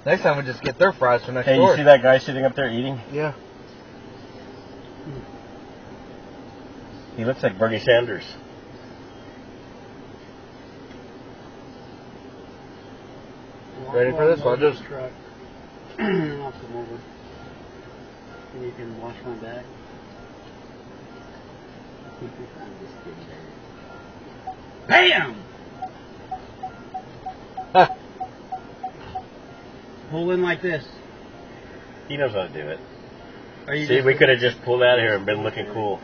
Next time we just get their fries from next door. Hey, you see that guy sitting up there eating? Yeah. He looks like Bernie Sanders. Ready for this one? Just truck. I'll come over. And you can wash my bag. BAM! Pull in like this. He knows how to do it. See, we could have just pulled out of here and been looking cool.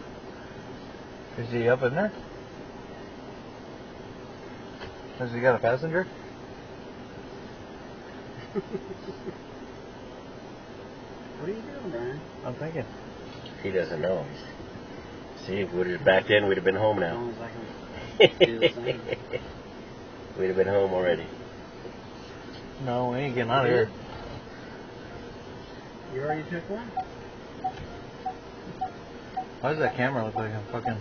Is he up in there? Has he got a passenger? What are you doing, Brian? I'm thinking. He doesn't know. See, if we would have backed in, we'd have been home now. Sounds like I'm do the same. We'd have been home already. No, we ain't getting out of here. You already took one? Why does that camera look like I'm fucking...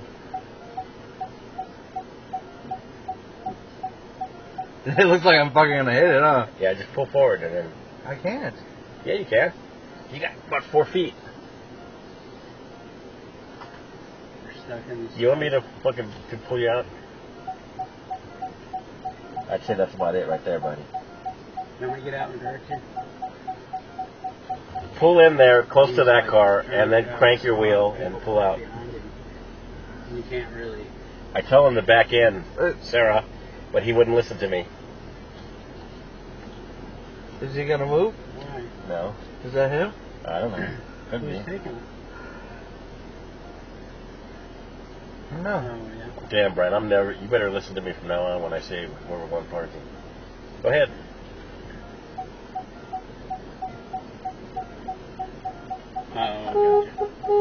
It looks like I'm fucking gonna hit it, huh? Yeah, just pull forward and then... I can't. Yeah, you can. You got about 4 feet. You're stuck in this. You want me to fucking pull you out? I'd say that's about it right there, buddy. You want me to get out and direct you? Pull in there, close to that car, and then crank your wheel and pull out. You can't really... I tell him to back in, Sarah, but he wouldn't listen to me. Is he gonna move? Why? No. Is that him? I don't know. Could Who's be. taking it? No. Oh, yeah. Damn, Brian, I'm never... You better listen to me from now on when I say we're one parking. Go ahead. Oh, gotcha.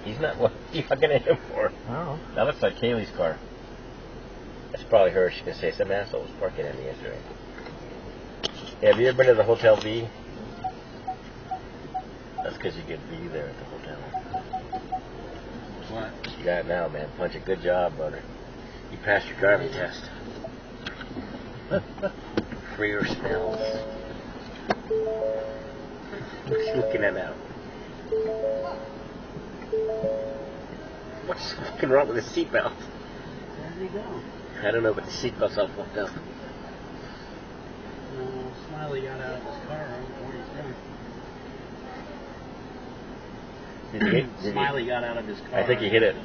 He's not... What are you hugging at him for? I don't know. That looks like Kaylee's car. That's probably her. She can say some asshole was parking at me yesterday. Hey, have you ever been to the Hotel V? That's because you get V there at the hotel. What? You got it now, man. Punch a good job, brother. You passed your driving test. Freer smells. What's he looking at now? What's fucking wrong with his seatbelt? Where did he go? I don't know, but the seatbelt's all fucked up. Smiley got out of his car. I don't know what he's doing. Did he? Smiley got out of his car. I think he hit it.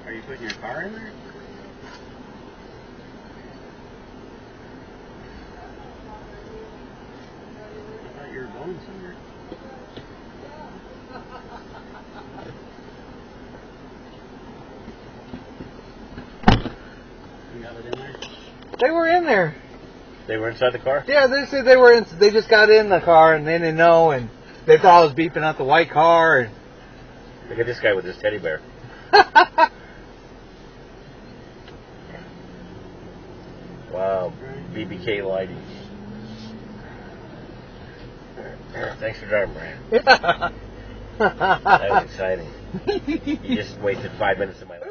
Are you putting your car in there? I thought you were going somewhere. You got it in there? They were in there. They were inside the car? Yeah, they said they were in. They just got in the car and they didn't know, and they thought I was beeping out the white car. And Look at this guy with his teddy bear. Wow, BBK lighting. Thanks for driving, Brian. That was exciting. You just wasted 5 minutes of my life.